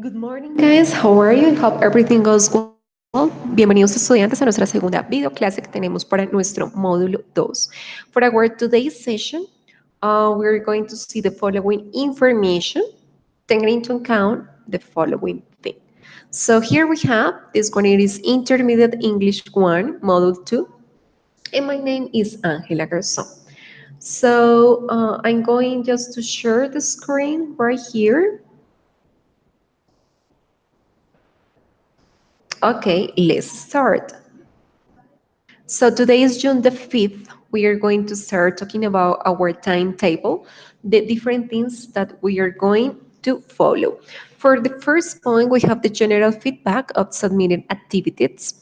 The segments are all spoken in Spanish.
Good morning, guys. How are you? I hope everything goes well. Bienvenidos estudiantes a nuestra segunda videoclase que tenemos para nuestro módulo 2. For our today's session, we're going to see the following information, taking into account the following thing. So here we have, this one it is Intermediate English 1, Module 2, and my name is Angela Garzón. So I'm going just to share the screen right here. Okay, let's start. So today is June the 5th. We are going to start talking about our timetable, the different things that we are going to follow. For the first point, we have the general feedback of submitted activities.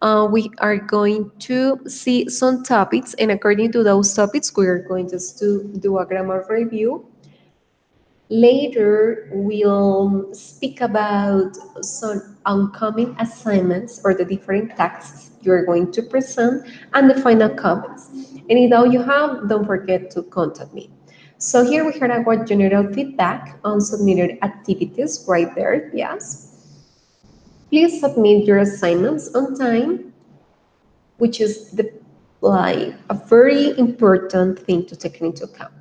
We are going to see some topics, and according to those topics, we are going just to do a grammar review. Later, we'll speak about some oncoming assignments or the different tasks you're going to present and the final comments. Any doubt you have, don't forget to contact me. So here we have our general feedback on submitted activities right there, yes. Please submit your assignments on time, which is like a very important thing to take into account.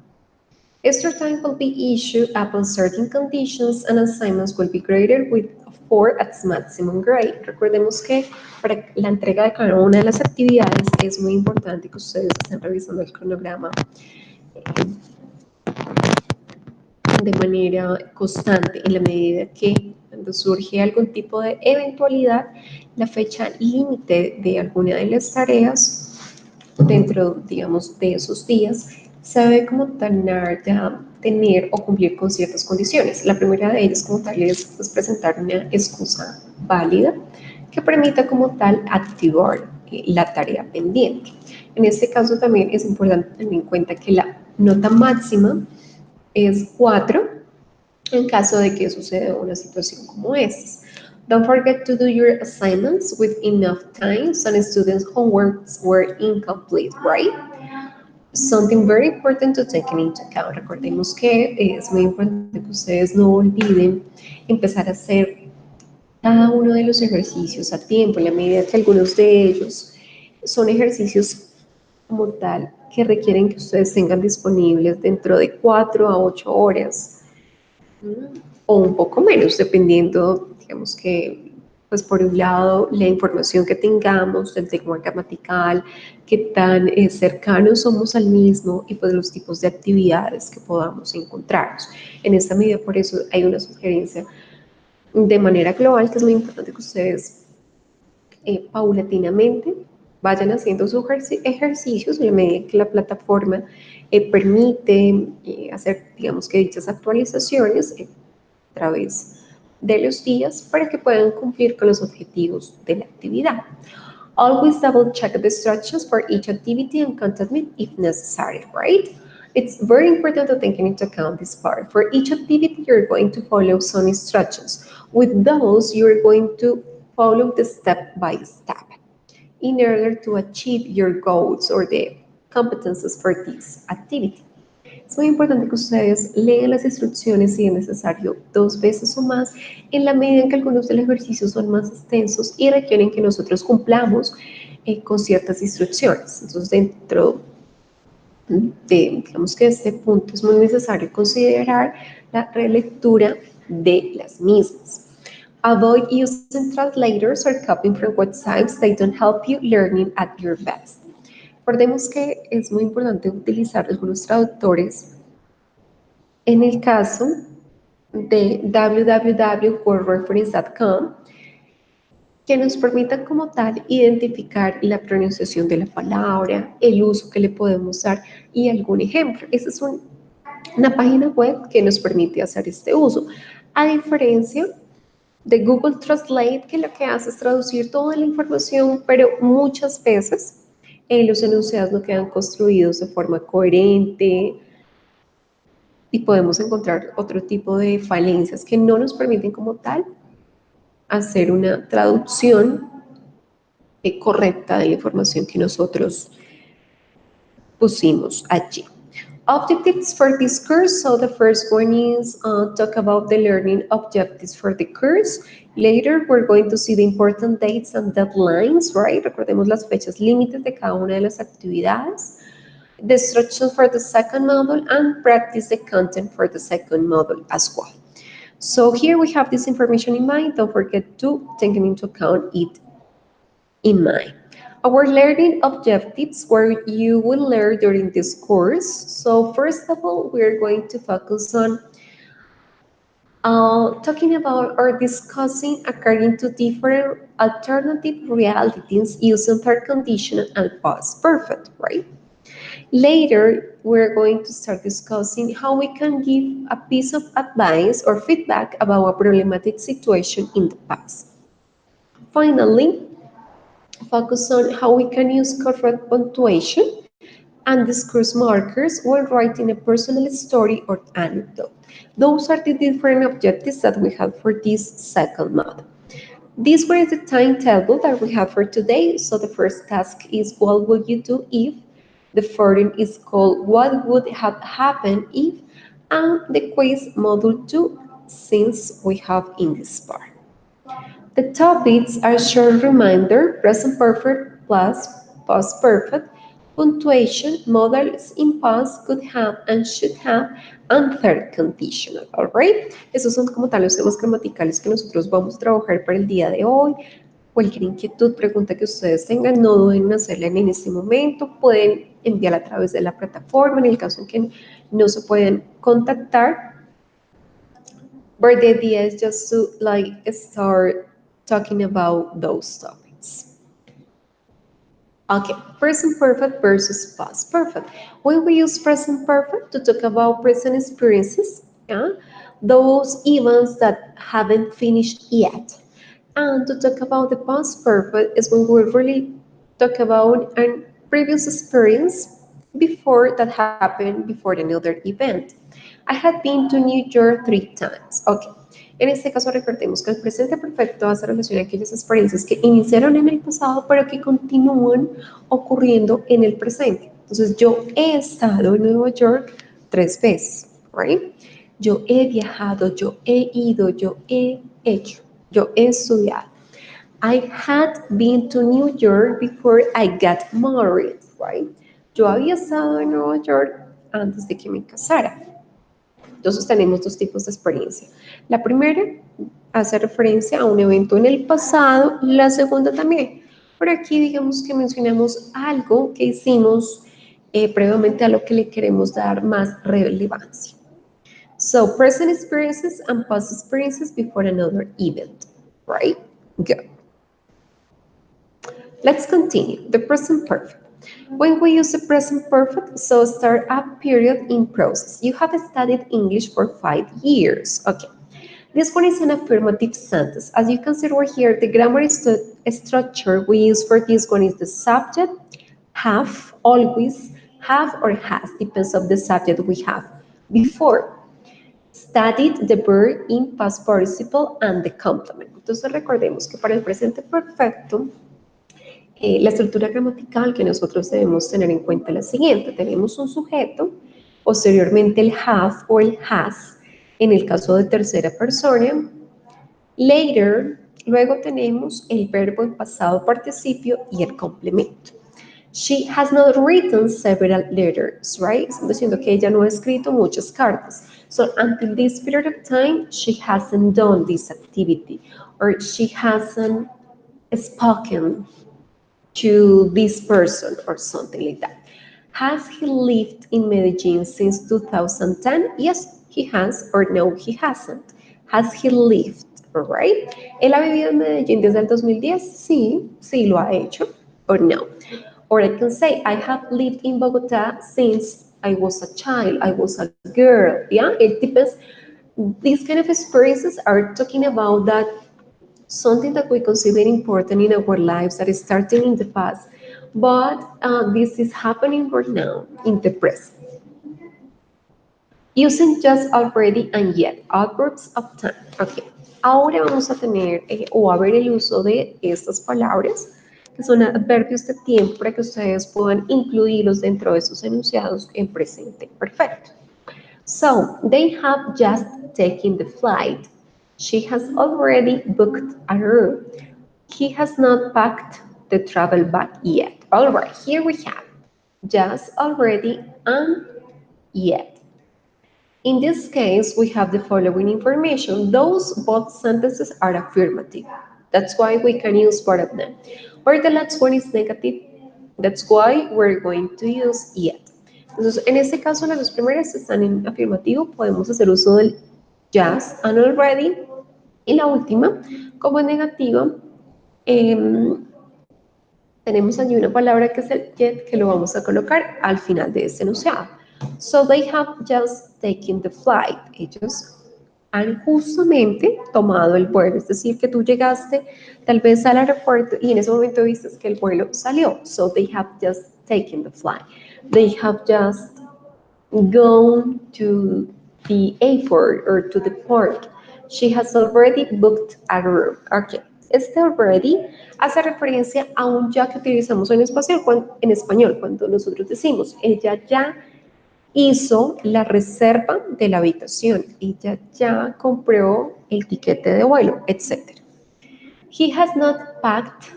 Extra time will be issued upon certain conditions and assignments will be graded with 4 as maximum grade. Recordemos que para la entrega de cada una de las actividades es muy importante que ustedes estén revisando el cronograma de manera constante en la medida que cuando surge algún tipo de eventualidad, la fecha límite de alguna de las tareas dentro, digamos, de esos días, se debe como tal ya tener o cumplir con ciertas condiciones. La primera de ellas como tal es pues, presentar una excusa válida que permita como tal activar la tarea pendiente. En este caso también es importante tener en cuenta que la nota máxima es 4 en caso de que suceda una situación como esta. Don't forget to do your assignments with enough time. Some students' homeworks were incomplete, right? Something very important to take into account. Recordemos que es muy importante que ustedes no olviden empezar a hacer cada uno de los ejercicios a tiempo, en la medida que algunos de ellos son ejercicios como tal que requieren que ustedes tengan disponibles dentro de 4 a 8 horas o un poco menos, dependiendo, digamos que, pues por un lado, la información que tengamos del tema gramatical, qué tan cercanos somos al mismo y pues los tipos de actividades que podamos encontrarnos. En esta medida, por eso hay una sugerencia de manera global que es muy importante que ustedes paulatinamente vayan haciendo sus ejercicios en la medida que la plataforma permite hacer, digamos que dichas actualizaciones a través de los días para que puedan cumplir con los objetivos de la actividad. Always double check the instructions for each activity and contact me if necessary, right? It's very important to take into account this part. For each activity, you're going to follow some instructions. With those, you're going to follow the step by step in order to achieve your goals or the competences for this activity. Es muy importante que ustedes lean las instrucciones si es necesario 2 veces o más en la medida en que algunos de los ejercicios son más extensos y requieren que nosotros cumplamos con ciertas instrucciones. Entonces, dentro de, digamos que este punto es muy necesario considerar la relectura de las mismas. Avoid using translators or copying from websites that don't help you learning at your best. Recordemos que es muy importante utilizar algunos traductores en el caso de www.wordreference.com, que nos permitan como tal identificar la pronunciación de la palabra, el uso que le podemos dar y algún ejemplo. Esa es una página web que nos permite hacer este uso. A diferencia de Google Translate, que lo que hace es traducir toda la información, pero muchas veces los enunciados no quedan construidos de forma coherente, y podemos encontrar otro tipo de falencias que no nos permiten como tal hacer una traducción correcta de la información que nosotros pusimos allí. Objectives for this course. So the first one is talk about the learning objectives for the course. Later, we're going to see the important dates and deadlines, right? Recordemos las fechas límites de cada una de las actividades. The instructions for the second module and practice the content for the second module as well. So here we have this information in mind. Don't forget to take into account it in mind. Our learning objectives where you will learn during this course. So first of all, we're going to focus on talking about or discussing according to different alternative realities using third conditional and past perfect, right? Later, we're going to start discussing how we can give a piece of advice or feedback about a problematic situation in the past. Finally, focus on how we can use correct punctuation and discourse markers when writing a personal story or anecdote. Those are the different objectives that we have for this second month. This one is the timetable that we have for today. So the first task is what would you do if? The foreign is called what would have happened if? And the quiz module 2 since we have in this part. The topics are short reminder, present perfect plus past perfect, punctuation, models in past, could have and should have, and third conditional. Alright, esos son como tal los temas gramaticales que nosotros vamos a trabajar para el día de hoy. Cualquier inquietud, pregunta que ustedes tengan, no duden en hacerla en este momento. Pueden enviarla a través de la plataforma en el caso en que no se pueden contactar. But the idea is just to start talking about those topics. Okay, present perfect versus past perfect. When we use present perfect to talk about present experiences, yeah, those events that haven't finished yet. And to talk about the past perfect is when we really talk about a previous experience before that happened before another event. I had been to New York 3 times. Okay. En este caso, recordemos que el presente perfecto hace relación a aquellas experiencias que iniciaron en el pasado, pero que continúan ocurriendo en el presente. Entonces, yo he estado en Nueva York 3 veces, right? Yo he viajado, yo he ido, yo he hecho, yo he estudiado. I had been to New York before I got married, right? Yo había estado en Nueva York antes de que me casara. Entonces tenemos dos tipos de experiencia. La primera hace referencia a un evento en el pasado, la segunda también. Por aquí digamos que mencionamos algo que hicimos previamente a lo que le queremos dar más relevancia. So, present experiences and past experiences before another event, right? Good. Let's continue. The present perfect. When we use the present perfect, so start a period in process. You have studied English for 5 years. Okay. This one is an affirmative sentence. As you can see right here, the grammar structure we use for this one is the subject, have, always, have or has, depends on the subject we have before. Studied the verb in past participle and the complement. Entonces recordemos que para el presente perfecto, la estructura gramatical que nosotros debemos tener en cuenta es la siguiente. Tenemos un sujeto, posteriormente el have o el has, en el caso de tercera persona. Later, luego tenemos el verbo en pasado participio y el complemento. She has not written several letters, right? Estamos diciendo que ella no ha escrito muchas cartas. So until this period of time, she hasn't done this activity or she hasn't spoken to this person or something like that. Has he lived in Medellin since 2010? Yes, he has, or no, he hasn't. Has he lived, right? ¿Él ha vivido en Medellín desde el 2010? Sí, sí lo ha hecho, or no. Or I can say, I have lived in Bogota since I was a child, I was a girl, yeah? It depends. These kind of experiences are talking about that something that we consider important in our lives that is starting in the past, but this is happening right now in the present. Using just, already, and yet, adverbs of time. Okay. Ahora vamos a tener o a ver el uso de estas palabras que son adverbios de tiempo para que ustedes puedan incluirlos dentro de sus enunciados en presente perfecto. So, they have just taken the flight. She has already booked a room. He has not packed the travel bag yet. All right, here we have just, already, and yet. In this case, we have the following information. Those both sentences are affirmative. That's why we can use both of them. Or the last one is negative. That's why we're going to use yet. Entonces, en este caso, las dos primeras están en afirmativo. Podemos hacer uso del just and already. Y la última, como en negativa, tenemos allí una palabra que es el yet, que lo vamos a colocar al final de este enunciado. So they have just taken the flight. Ellos han justamente tomado el vuelo. Es decir, que tú llegaste tal vez al aeropuerto y en ese momento viste que el vuelo salió. So they have just taken the flight. They have just gone to the airport or to the port. She has already booked a room. Okay. Este already hace referencia a un ya que utilizamos en español cuando nosotros decimos ella ya hizo la reserva de la habitación, ella ya compró el tiquete de vuelo, etc. He has not packed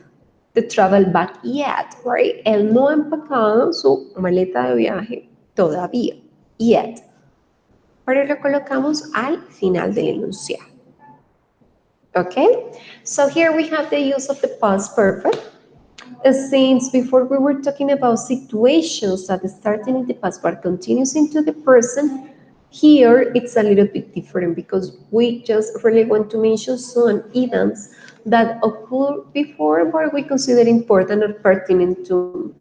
the travel bag yet, right? Él no ha empacado su maleta de viaje todavía, yet. Pero lo colocamos al final del enunciado. Okay? So here we have the use of the past perfect. Since before we were talking about situations that starting in the past but continues into the present, here it's a little bit different because we just really want to mention some events that occurred before but we consider important or pertinent to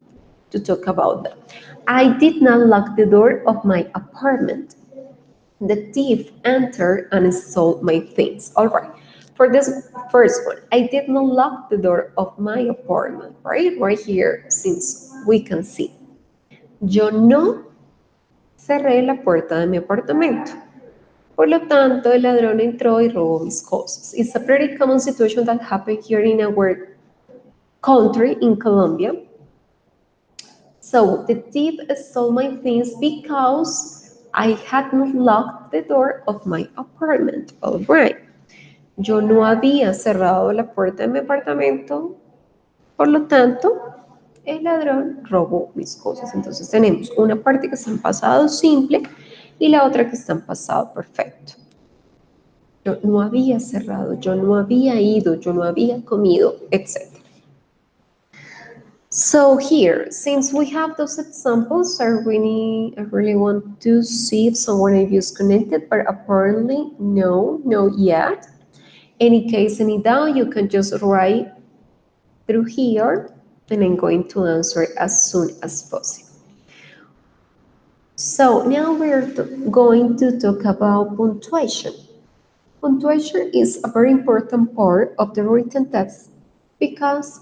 talk about them. I did not lock the door of my apartment. The thief entered and stole my things. All right. For this first one, I did not lock the door of my apartment, right? Right here, since we can see. Yo no cerré la puerta de mi apartamento. Por lo tanto, el ladrón entró y robó mis cosas. It's a pretty common situation that happened here in our country, in Colombia. So, the thief stole my things because I had not locked the door of my apartment. All right. Yo no había cerrado la puerta de mi apartamento, por lo tanto, el ladrón robó mis cosas. Entonces tenemos una parte que está en pasado simple y la otra que está en pasado perfecto. Yo no había cerrado, yo no había ido, yo no había comido, etc. So here, since we have those examples, I really want to see if someone of you is connected, but apparently no, not yet. Any case, any doubt, you can just write through here, and I'm going to answer as soon as possible. So now we're going to talk about punctuation. Punctuation is a very important part of the written text because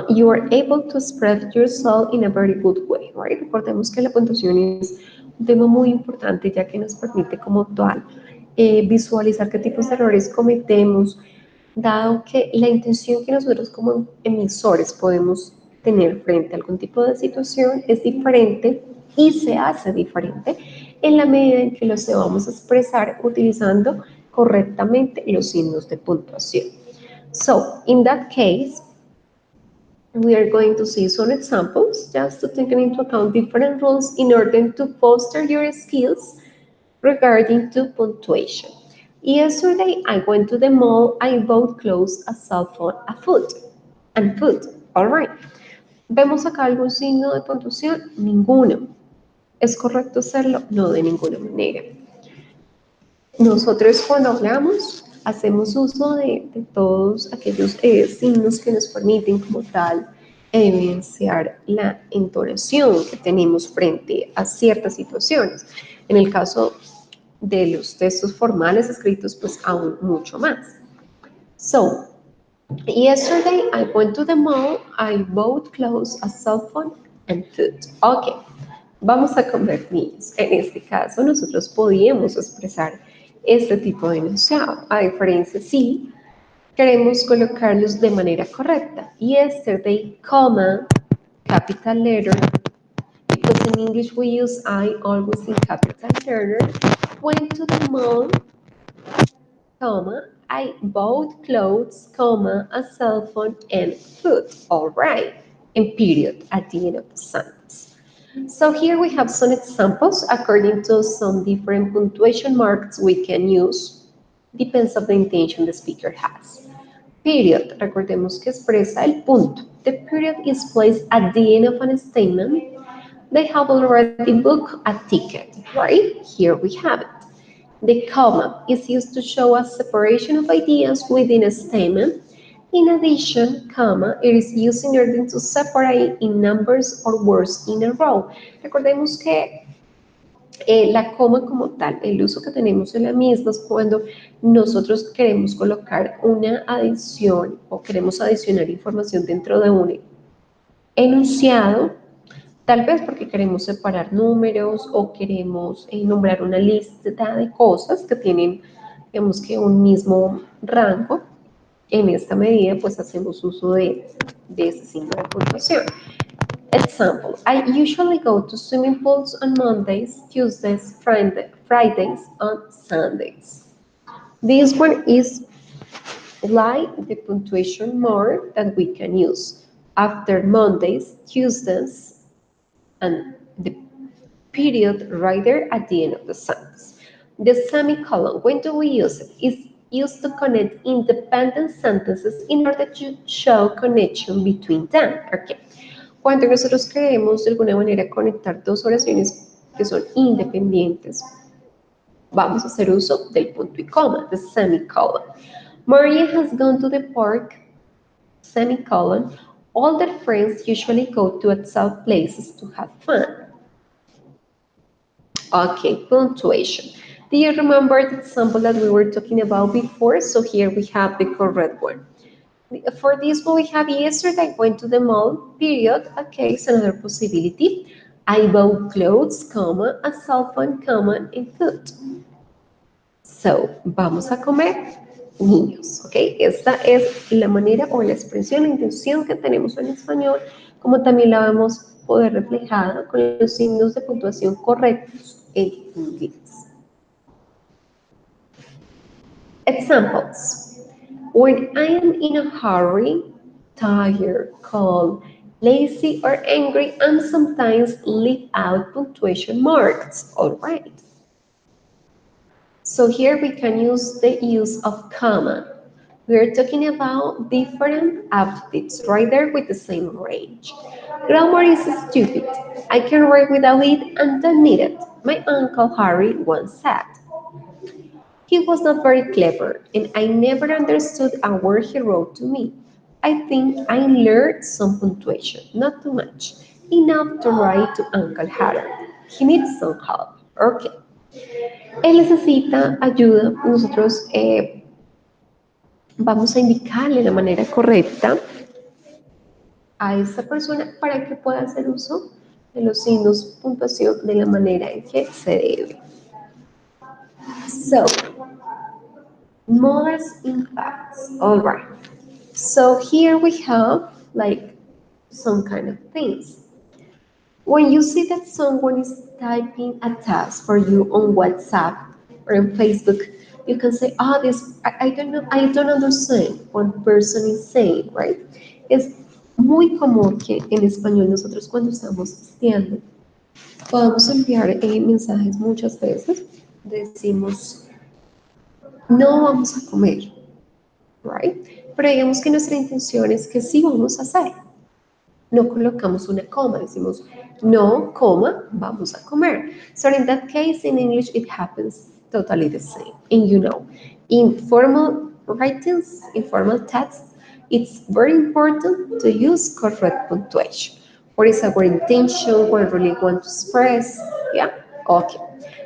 you are able to express yourself in a very good way, right? Recordemos que la puntuación es un tema muy importante ya que nos permite como tal visualizar qué tipos de errores cometemos, dado que la intención que nosotros como emisores podemos tener frente a algún tipo de situación es diferente y se hace diferente en la medida en que lo vamos a expresar utilizando correctamente los signos de puntuación. So, in that case, we are going to see some examples just to take into account different rules in order to foster your skills regarding to punctuation. Yesterday, I went to the mall, I bought clothes, a cell phone, a food, and food. All right. ¿Vemos acá algún signo de puntuación? Ninguno. ¿Es correcto hacerlo? No, de ninguna manera. Nosotros cuando hablamos, hacemos uso de todos aquellos signos que nos permiten como tal evidenciar la entonación que tenemos frente a ciertas situaciones. En el caso de los textos formales escritos, pues aún mucho más. So, yesterday I went to the mall, I bought clothes, a cell phone, and food. Ok, vamos a convertirnos. En este caso, nosotros podíamos expresar este tipo de enunciado. A diferencia, sí, queremos colocarlos de manera correcta. Yesterday, comma, capital letter, because in English we use I always in capital letter. Went to the mall, comma, I bought clothes, comma, a cell phone and food. All right, and period at the end of the sentence. So here we have some examples according to some different punctuation marks we can use. Depends on the intention the speaker has. Period, recordemos que expresa el punto. The period is placed at the end of a statement. They have already booked a ticket, right? Here we have it. The comma is used to show a separation of ideas within a statement. In addition, comma, it is used in order to separate in numbers or words in a row. Recordemos que la coma como tal, el uso que tenemos en la misma es cuando nosotros queremos colocar una adición o queremos adicionar información dentro de un enunciado, tal vez porque queremos separar números o queremos nombrar una lista de cosas que tienen, digamos que un mismo rango. En esta medida, pues hacemos uso de ese signo de puntuación. Example, I usually go to swimming pools on Mondays, Tuesdays, Fridays, and Sundays. This one is like the punctuation mark that we can use after Mondays, Tuesdays, and the period right there at the end of the sentence. The semicolon, when do we use it? It's used to connect independent sentences in order to show connection between them. Okay. Cuando nosotros queremos de alguna manera conectar dos oraciones que son independientes, vamos a hacer uso del punto y coma, the semicolon. Maria has gone to the park, semicolon. All their friends usually go to outside places to have fun. Okay, punctuation. Do you remember the example that we were talking about before? So here we have the correct one. For this one, we have yesterday I went to the mall, period. Okay, it's another possibility. I bought clothes, comma, a cell phone, comma, and food. So, vamos a comer, niños, ¿ok? Esta es la manera o la expresión, la intención que tenemos en español, como también la vamos a poder reflejada con los signos de puntuación correctos en inglés. Examples. When I am in a hurry, tired, cold, lazy, or angry, and sometimes leave out punctuation marks. All right. So here we can use the use of comma. We are talking about different outfits right there with the same range. Grammar is stupid. I can write without it and don't need it. My uncle Harry once said. He was not very clever, and I never understood a word he wrote to me. I think I learned some punctuation, not too much, enough to write to Uncle Harold. He needs some help. Okay. Él necesita ayuda. Nosotros vamos a indicarle la manera correcta a esta persona para que pueda hacer uso de los signos puntuación de la manera en que se debe. So, models impacts. All right. So here we have like some kind of things. When you see that someone is typing a task for you on WhatsApp or on Facebook, you can say, oh, I don't know, I don't understand what person is saying, right? Es muy común que en español nosotros cuando estamos estudiando podamos enviar mensajes muchas veces, decimos, no vamos a comer, right? Pero digamos que nuestra intención es que sí vamos a hacer. No colocamos una coma, decimos no, coma, vamos a comer. So in that case, in English, it happens totally the same. And you know, in formal writings, in formal texts, it's very important to use correct punctuation. What is our intention? What we really want to express? Yeah? Okay.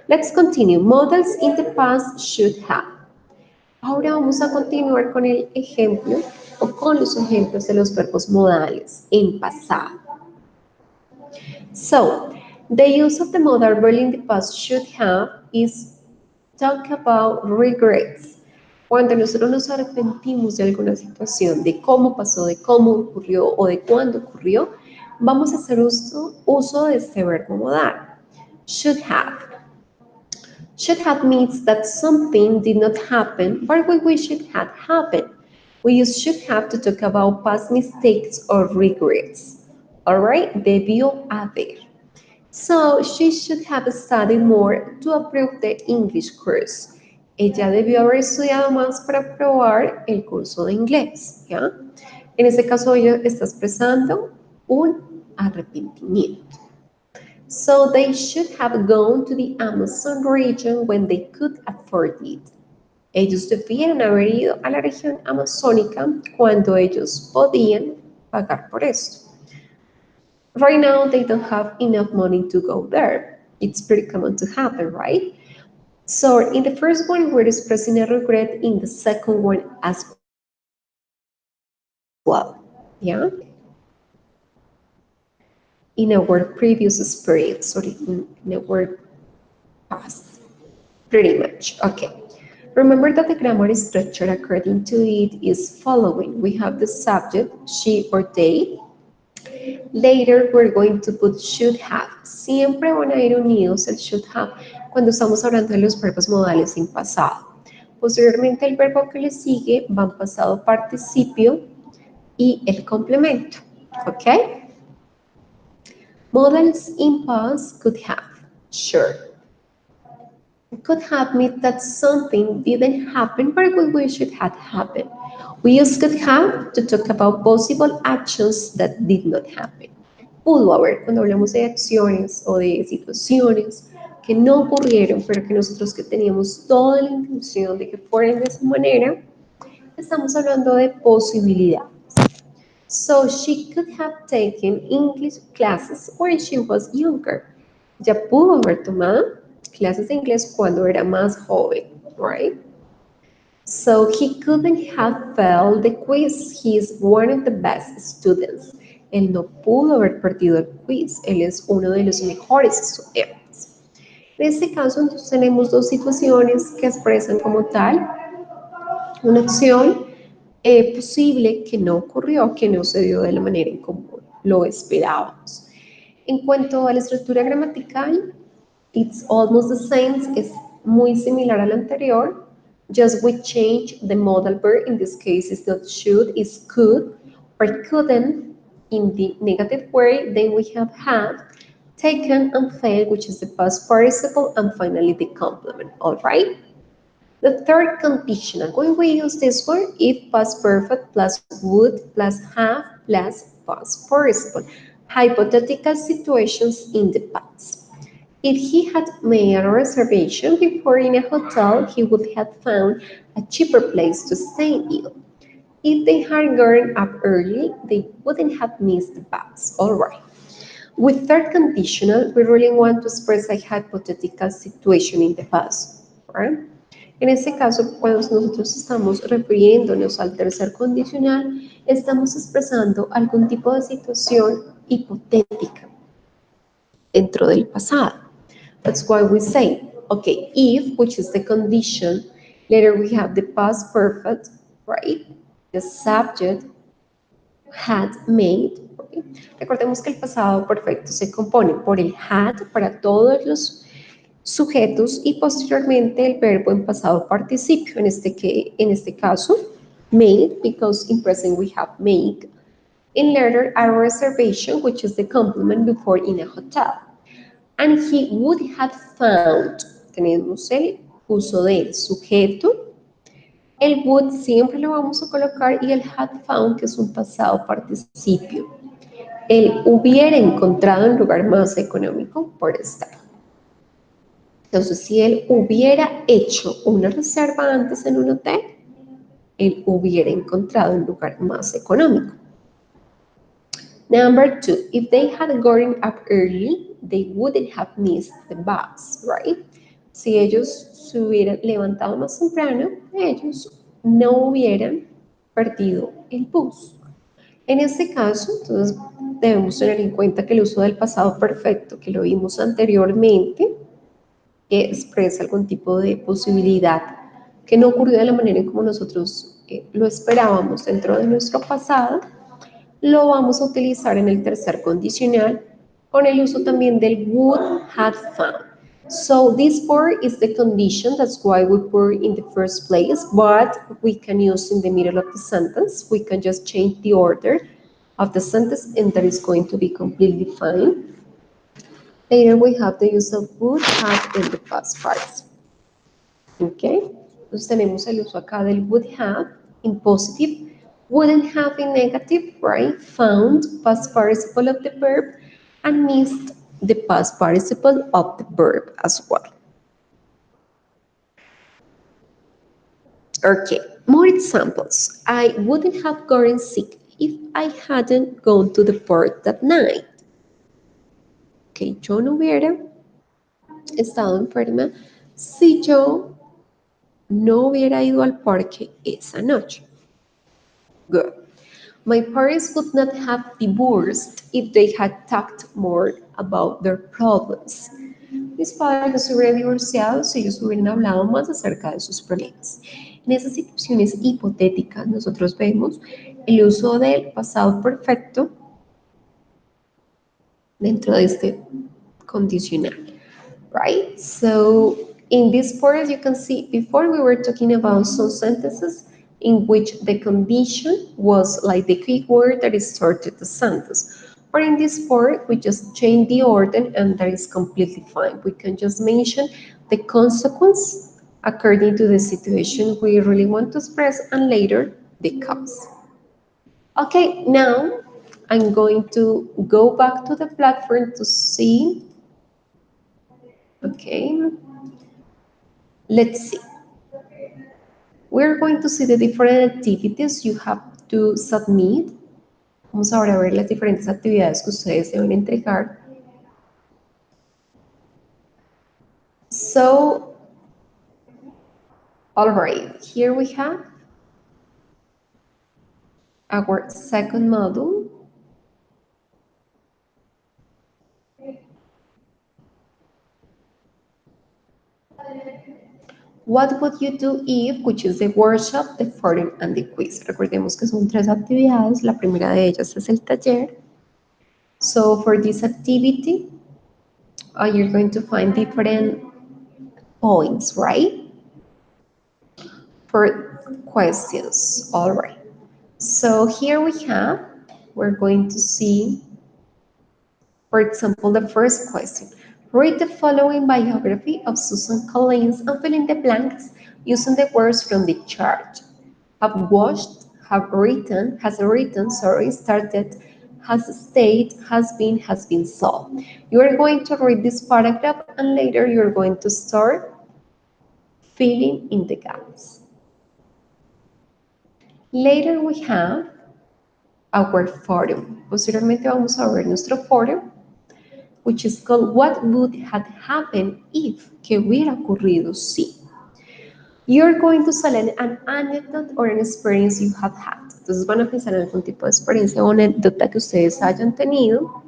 Let's continue. Models in the past should have. Ahora vamos a continuar con el ejemplo o con los ejemplos de los verbos modales en pasado. So, the use of the modal verb in the past should have is talk about regrets. Cuando nosotros nos arrepentimos de alguna situación, de cómo pasó, de cómo ocurrió o de cuándo ocurrió, vamos a hacer uso de este verbo modal. Should have. Should have means that something did not happen, but we wish it had happened. We use should have to talk about past mistakes or regrets. All right, debió haber. So she should have studied more to approve the English course. Ella debió haber estudiado más para aprobar el curso de inglés, ¿ya? En este caso ella está expresando un arrepentimiento. So they should have gone to the Amazon region when they could afford it. Ellos debieron haber ido a la región amazónica cuando ellos podían pagar por esto. Right now, they don't have enough money to go there. It's pretty common to happen, right? So in the first one, we're expressing a regret. In the second one as well, yeah? In our previous experience, sorry, in our past, pretty much, okay. Remember that the grammar structure according to it is following. We have the subject, she or they. Later, we're going to put should have. Siempre van a ir unidos el should have cuando estamos hablando de los verbos modales en pasado. Posteriormente, el verbo que le sigue va en pasado participio y el complemento. ¿Ok? Modals in past could have. Sure. Could have meant that something didn't happen, but we wish it had happened. We use could have to talk about possible actions that did not happen. Pudo haber, cuando hablamos de acciones o de situaciones que no ocurrieron, pero que nosotros que teníamos toda la intención de que fueran de esa manera, estamos hablando de posibilidades. So she could have taken English classes when she was younger. Ya pudo haber tomado clases de inglés cuando era más joven, right? So he couldn't have failed the quiz. He is one of the best students. Él no pudo haber perdido el quiz. Él es uno de los mejores estudiantes. En este caso, entonces tenemos dos situaciones que expresan como tal una acción posible que no ocurrió, que no se dio de la manera en como lo esperábamos. En cuanto a la estructura gramatical, it's almost the same, es muy similar al anterior, just we change the modal verb. In this case, it's not should, it's could, or couldn't in the negative way. Then we have had, taken, and failed, which is the past participle, and finally the complement, all right? The third conditional, when we use this one, if past perfect plus would plus have plus past participle. Hypothetical situations in the past. If he had made a reservation before in a hotel, he would have found a cheaper place to stay in. If they had gotten up early, they wouldn't have missed the bus. All right. With third conditional, we really want to express a hypothetical situation in the past, right? En este caso, cuando nosotros estamos refiriéndonos al tercer condicional, estamos expresando algún tipo de situación hipotética dentro del pasado. That's why we say, okay, if, which is the condition, later we have the past perfect, right? The subject had made. Right? Recordemos que el pasado perfecto se compone por el had para todos los sujetos y posteriormente el verbo en pasado participio, en este caso, made, because in present we have made. In later, a reservation, which is the complement before in a hotel. And he would have found, tenemos el uso del sujeto, el would siempre lo vamos a colocar y el had found, que es un pasado participio. Él hubiera encontrado un lugar más económico por estar. Entonces, si él hubiera hecho una reserva antes en un hotel, él hubiera encontrado un lugar más económico. Number 2, if they had gotten up early, they wouldn't have missed the bus, right? Si ellos se hubieran levantado más temprano, ellos no hubieran perdido el bus. En este caso, entonces, debemos tener en cuenta que el uso del pasado perfecto, que lo vimos anteriormente, que expresa algún tipo de posibilidad que no ocurrió de la manera en como nosotros lo esperábamos dentro de nuestro pasado, lo vamos a utilizar en el tercer condicional con el uso también del would have found. So this part is the condition, that's why we put in the first place, but we can use in the middle of the sentence. We can just change the order of the sentence and that is going to be completely fine. Later we have the use of would have in the past parts. Okay, entonces tenemos el uso acá del would have in positive, wouldn't have in negative, right? Found, past participle of the verb, and missed, the past participle of the verb as well. Okay, more examples. I wouldn't have gotten sick if I hadn't gone to the park that night. Okay, yo no hubiera estado enferma si yo no hubiera ido al parque esa noche. Good. My parents would not have divorced if they had talked more about their problems. Mis padres no se hubieran divorciado si ellos hubieran hablado más acerca de sus problemas. En esas situaciones hipotéticas, nosotros vemos el uso del pasado perfecto dentro de este condicional, right? So in this part, as you can see, before we were talking about some sentences in which the condition was like the key word that started the sentence. But in this part, we just change the order and that is completely fine. We can just mention the consequence according to the situation we really want to express and later the cause. Okay, now I'm going to go back to the platform to see. Okay, let's see. We're going to see the different activities you have to submit. Vamos ahora a ver las diferentes actividades que ustedes deben entregar. So, all right, here we have our second module. What would you do if, which is the workshop, the forum, and the quiz. Recordemos que son tres actividades. La primera de ellas es el taller. So for this activity, you're going to find different points, right? For questions, all right. So here we have, we're going to see, for example, the first question. Read the following biography of Susan Collins and fill in the blanks using the words from the chart. Have watched, has written, started, has stayed, has been solved. You are going to read this paragraph and later you're going to start filling in the gaps. Later we have our forum. Posteriormente vamos a ver nuestro forum, which is called What Would Have Happened If, que hubiera ocurrido si. You're going to select an anecdote or an experience you have had. Entonces van a pensar en algún tipo de experiencia o anécdota que ustedes hayan tenido.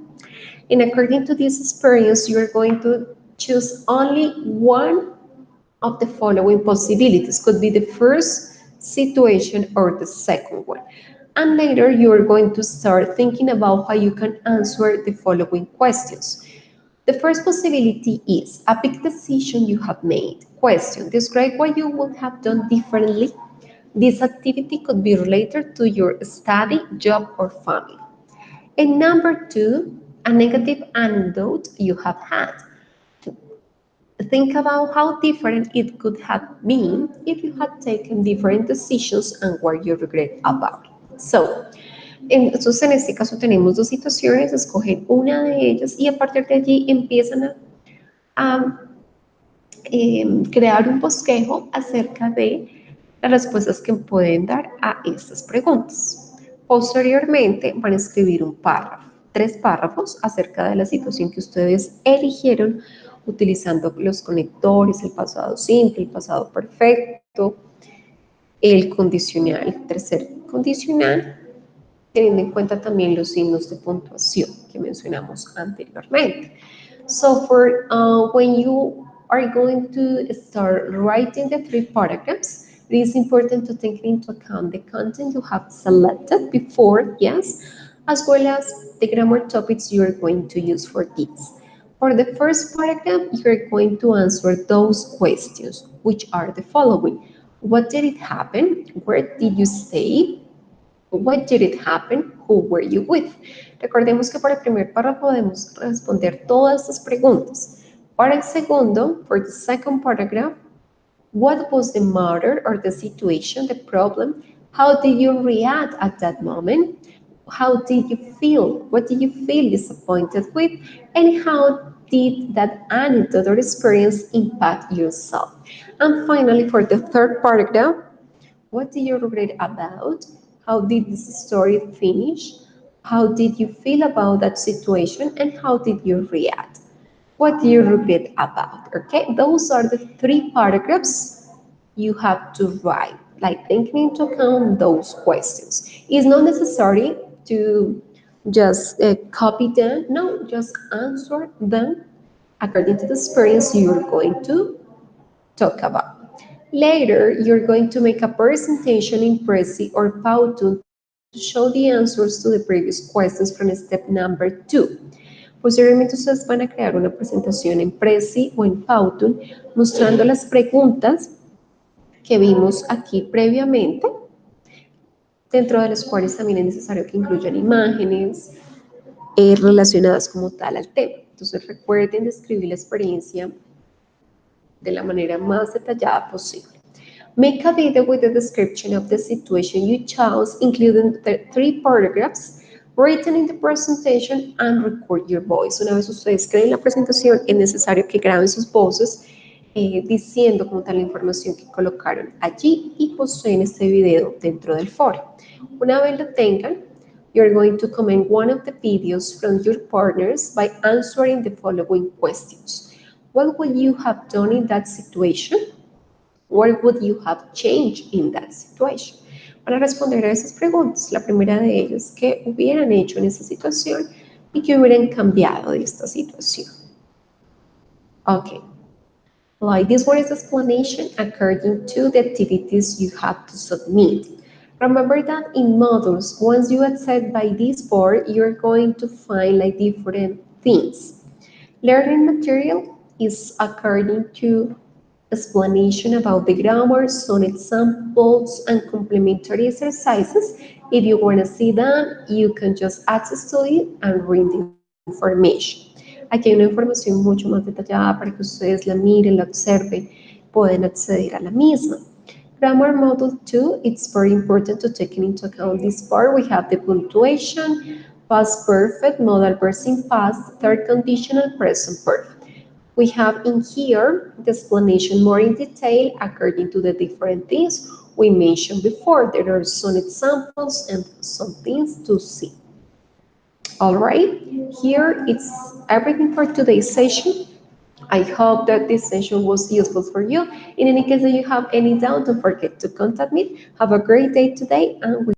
And according to this experience, you're going to choose only one of the following possibilities. Could be the first situation or the second one. And later you are going to start thinking about how you can answer the following questions. The first possibility is a big decision you have made. Question, describe what you would have done differently. This activity could be related to your study, job, or family. And number two, a negative anecdote you have had. Think about how different it could have been if you had taken different decisions and what you regret about it. So, entonces en este caso tenemos dos situaciones, escogen una de ellas y a partir de allí empiezan a crear un bosquejo acerca de las respuestas que pueden dar a estas preguntas. Posteriormente van a escribir un párrafo, 3 párrafos acerca de la situación que ustedes eligieron utilizando los conectores, el pasado simple, el pasado perfecto, el condicional, el tercer condicional, teniendo en cuenta también los signos de puntuación que mencionamos anteriormente. So for when you are going to start writing the 3 paragraphs, It is important to take into account the content you have selected before, yes, as well as the grammar topics you are going to use for this. For the first paragraph, you're going to answer those questions, which are the following. What did it happen? Where did you stay? What did it happen? Who were you with? Recordemos que para el primer párrafo podemos responder todas estas preguntas. Para el segundo, for the second paragraph, what was the matter or the situation, the problem? How did you react at that moment? How did you feel? What did you feel disappointed with? And how did that anecdote or experience impact yourself? And finally, for the third paragraph, what do you regret about? How did this story finish? How did you feel about that situation? And how did you react? What do you regret about? Okay, those are the three paragraphs you have to write, like taking into account those questions. It's not necessary to just copy them, no, just answer them according to the experience you're going to talk about. Later, you're going to make a presentation in Prezi or Powtoon to show the answers to the previous questions from step number 2. Posteriormente, ustedes van a crear una presentación en Prezi o en Powtoon mostrando las preguntas que vimos aquí previamente, dentro de las cuales también es necesario que incluyan imágenes relacionadas como tal al tema. Entonces, recuerden describir la experiencia de la manera más detallada posible. Make a video with the description of the situation you chose, including the 3 paragraphs written in the presentation, and record your voice. Una vez ustedes creen la presentación, es necesario que graben sus voces diciendo como tal la información que colocaron allí y poseen este video dentro del foro. Una vez lo tengan, you're going to comment one of the videos from your partners by answering the following questions. What would you have done in that situation? What would you have changed in that situation? Para responder a esas preguntas, la primera de ellas, ¿qué hubieran hecho en esta situación y qué hubieran cambiado de esta situación? Okay. Like this one is explanation according to the activities you have to submit. Remember that in modules, once you accept by this board, you're going to find like different things. Learning material is according to explanation about the grammar, some examples, and complementary exercises. If you want to see that, you can just access to it and read the information. Aquí hay una información mucho más detallada para que ustedes la miren, la observen, pueden acceder a la misma. Grammar Module 2, it's very important to take into account this part. We have the punctuation, past perfect, modal verb in past, third conditional, present perfect. We have in here the explanation more in detail according to the different things we mentioned before. There are some examples and some things to see. All right, here it's everything for today's session. I hope that this session was useful for you. In any case, if you have any doubt, don't forget to contact me. Have a great day today, and we